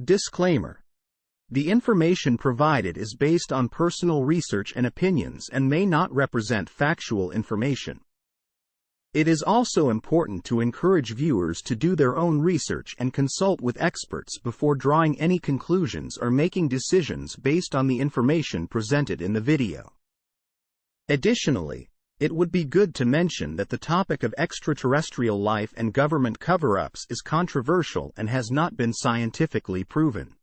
Disclaimer: the information provided is based on personal research and opinions and may not represent factual information. It is also important to encourage viewers to do their own research and consult with experts before drawing any conclusions or making decisions based on the information presented in the video. Additionally, it would be good to mention that the topic of extraterrestrial life and government cover-ups is controversial and has not been scientifically proven.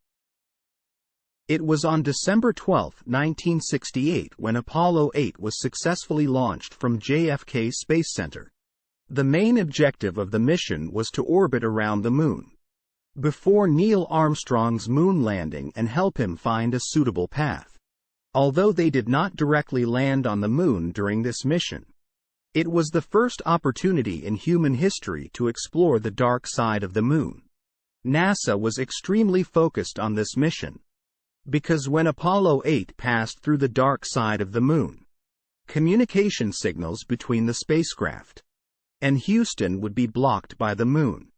It was on December 12, 1968 when Apollo 8 was successfully launched from JFK Space Center. The main objective of the mission was to orbit around the Moon before Neil Armstrong's moon landing and help him find a suitable path. Although they did not directly land on the Moon during this mission, it was the first opportunity in human history to explore the dark side of the Moon. NASA was extremely focused on this mission, because when Apollo 8 passed through the dark side of the Moon, communication signals between the spacecraft and Houston would be blocked by the Moon,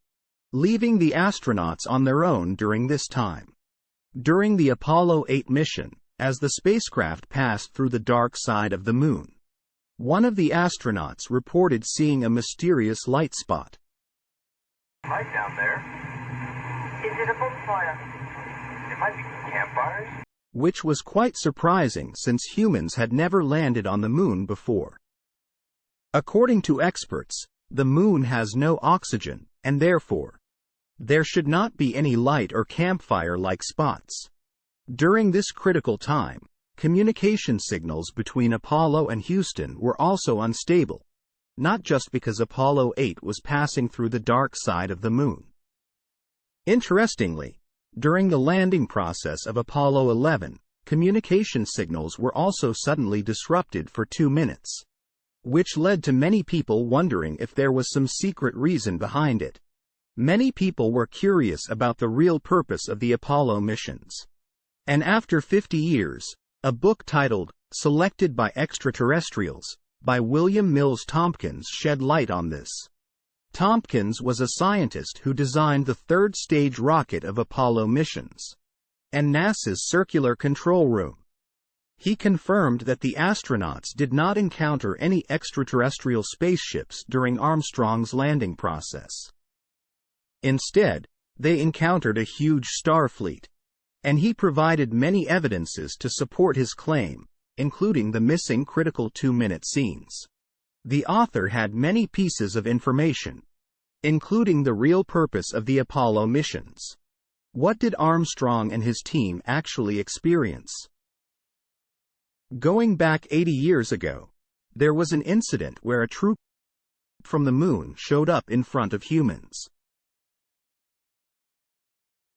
leaving the astronauts on their own during this time. During the Apollo 8 mission, as the spacecraft passed through the dark side of the Moon, one of the astronauts reported seeing a mysterious light spot. Light down there. Is it a bonfire? It might be campfires. Which was quite surprising since humans had never landed on the Moon before. According to experts, the Moon has no oxygen, and therefore, there should not be any light or campfire-like spots. During this critical time, communication signals between Apollo and Houston were also unstable, not just because Apollo 8 was passing through the dark side of the Moon. Interestingly, during the landing process of Apollo 11, communication signals were also suddenly disrupted for 2 minutes, which led to many people wondering if there was some secret reason behind it. Many people were curious about the real purpose of the Apollo missions. And after 50 years, a book titled Selected by Extraterrestrials by William Mills Tompkins shed light on this. Tompkins was a scientist who designed the third-stage rocket of Apollo missions and NASA's Circular Control Room. He confirmed that the astronauts did not encounter any extraterrestrial spaceships during Armstrong's landing process. Instead, they encountered a huge star fleet, and he provided many evidences to support his claim, including the missing critical 2-minute scenes. The author had many pieces of information, including the real purpose of the Apollo missions. What did Armstrong and his team actually experience? Going back 80 years ago, there was an incident where a troop from the Moon showed up in front of humans.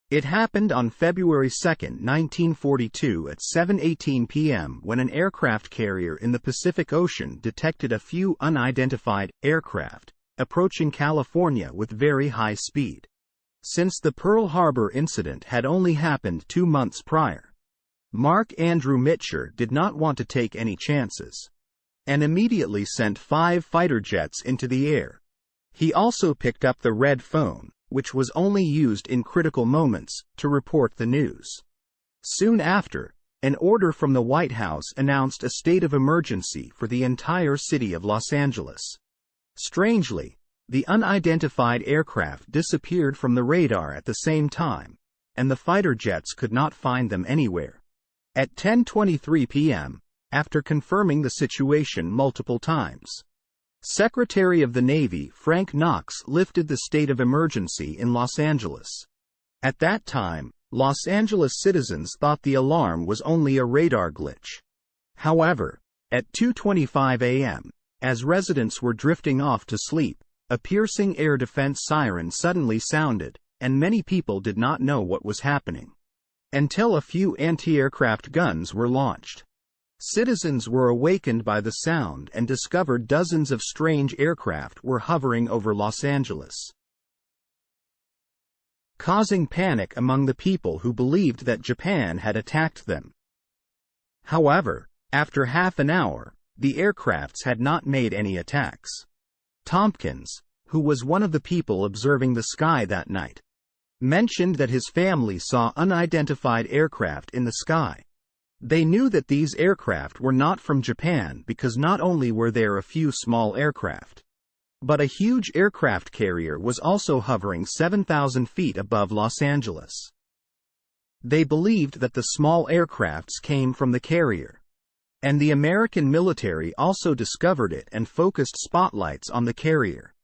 It happened on February 2, 1942 at 7:18 p.m. when an aircraft carrier in the Pacific Ocean detected a few unidentified aircraft approaching California with very high speed. Since the Pearl Harbor incident had only happened 2 months prior, Mark Andrew Mitchell did not want to take any chances, and immediately sent 5 fighter jets into the air. He also picked up the red phone, which was only used in critical moments, to report the news. Soon after, an order from the White House announced a state of emergency for the entire city of Los Angeles. Strangely, the unidentified aircraft disappeared from the radar at the same time, and the fighter jets could not find them anywhere. At 10:23 p.m., after confirming the situation multiple times, Secretary of the Navy Frank Knox lifted the state of emergency in Los Angeles. At that time, Los Angeles citizens thought the alarm was only a radar glitch. However, at 2:25 a.m., as residents were drifting off to sleep, a piercing air defense siren suddenly sounded, and many people did not know what was happening until a few anti-aircraft guns were launched. Citizens were awakened by the sound and discovered dozens of strange aircraft were hovering over Los Angeles, causing panic among the people who believed that Japan had attacked them. However, after half an hour, the aircrafts had not made any attacks. Tompkins, who was one of the people observing the sky that night, mentioned that his family saw unidentified aircraft in the sky. They knew that these aircraft were not from Japan because not only were there a few small aircraft, but a huge aircraft carrier was also hovering 7,000 feet above Los Angeles. They believed that the small aircrafts came from the carrier, and the American military also discovered it and focused spotlights on the carrier.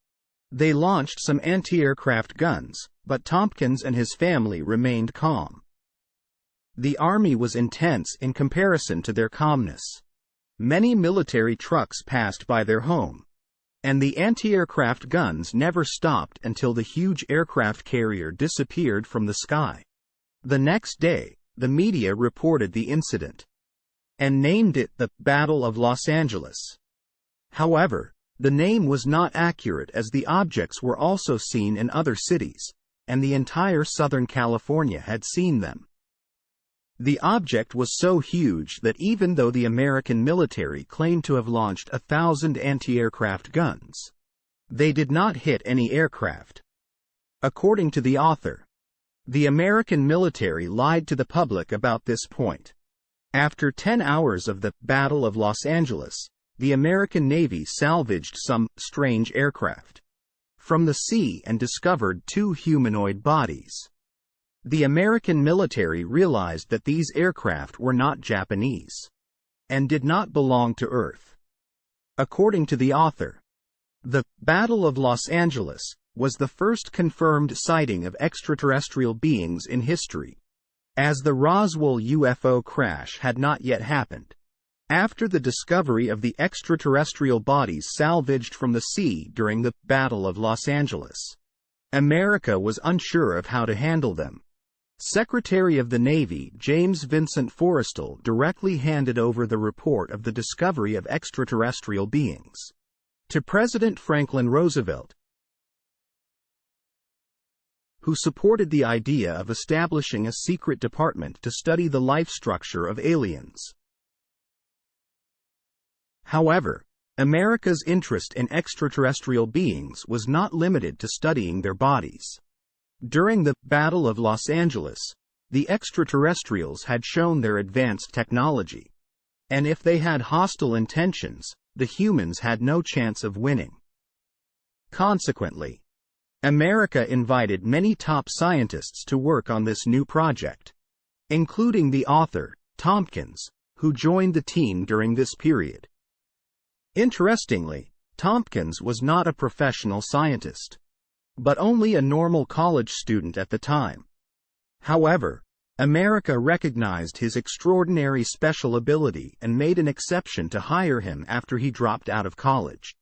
They launched some anti-aircraft guns, but Tompkins and his family remained calm. The army was intense in comparison to their calmness. Many military trucks passed by their home, and the anti-aircraft guns never stopped until the huge aircraft carrier disappeared from the sky. The next day, the media reported the incident and named it the Battle of Los Angeles. However, the name was not accurate as the objects were also seen in other cities, and the entire Southern California had seen them. The object was so huge that even though the American military claimed to have launched 1,000 anti-aircraft guns, they did not hit any aircraft. According to the author, the American military lied to the public about this point. After 10 hours of the Battle of Los Angeles, the American Navy salvaged some strange aircraft from the sea and discovered 2 humanoid bodies. The American military realized that these aircraft were not Japanese and did not belong to Earth. According to the author, the Battle of Los Angeles was the first confirmed sighting of extraterrestrial beings in history, as the Roswell UFO crash had not yet happened. After the discovery of the extraterrestrial bodies salvaged from the sea during the Battle of Los Angeles, America was unsure of how to handle them. Secretary of the Navy James Vincent Forrestal directly handed over the report of the discovery of extraterrestrial beings to President Franklin Roosevelt, who supported the idea of establishing a secret department to study the life structure of aliens. However, America's interest in extraterrestrial beings was not limited to studying their bodies. During the Battle of Los Angeles, the extraterrestrials had shown their advanced technology, and if they had hostile intentions, the humans had no chance of winning. Consequently, America invited many top scientists to work on this new project, including the author, Tompkins, who joined the team during this period. Interestingly, Tompkins was not a professional scientist, but only a normal college student at the time. However, America recognized his extraordinary special ability and made an exception to hire him after he dropped out of college.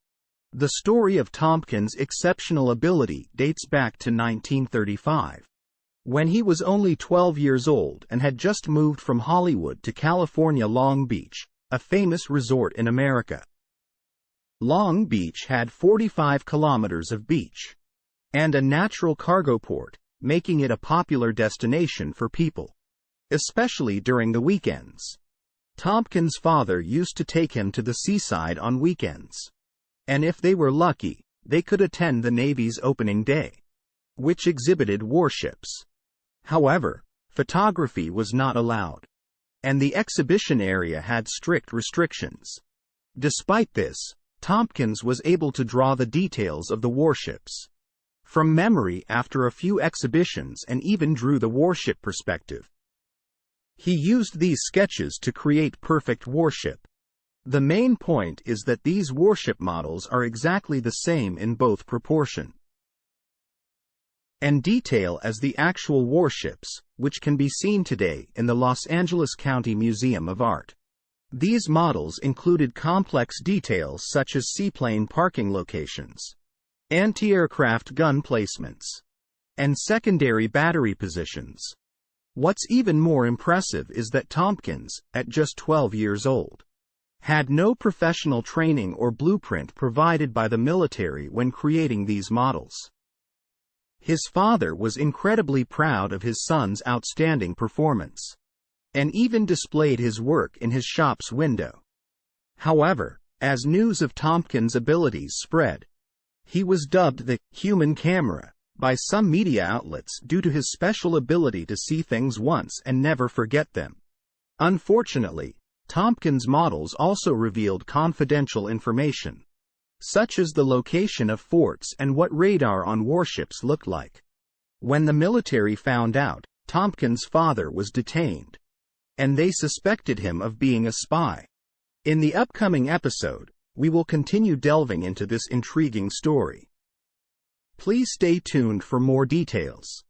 The story of Tompkins' exceptional ability dates back to 1935, when he was only 12 years old and had just moved from Hollywood to California Long Beach, a famous resort in America. Long Beach had 45 kilometers of beach and a natural cargo port, making it a popular destination for people, especially during the weekends. Tompkins' father used to take him to the seaside on weekends, and if they were lucky, they could attend the Navy's opening day, which exhibited warships. However, photography was not allowed, and the exhibition area had strict restrictions. Despite this, Tompkins was able to draw the details of the warships from memory after a few exhibitions and even drew the warship perspective. He used these sketches to create perfect warship. The main point is that these warship models are exactly the same in both proportion and detail as the actual warships, which can be seen today in the Los Angeles County Museum of Art. These models included complex details such as seaplane parking locations, anti-aircraft gun placements, and secondary battery positions. What's even more impressive is that Tompkins, at just 12 years old, had no professional training or blueprint provided by the military when creating these models. His father was incredibly proud of his son's outstanding performance, and even displayed his work in his shop's window. However, as news of Tompkins' abilities spread, he was dubbed the human camera, by some media outlets due to his special ability to see things once and never forget them. Unfortunately, Tompkins' models also revealed confidential information, such as the location of forts and what radar on warships looked like. When the military found out, Tompkins' father was detained, and they suspected him of being a spy. In the upcoming episode, we will continue delving into this intriguing story. Please stay tuned for more details.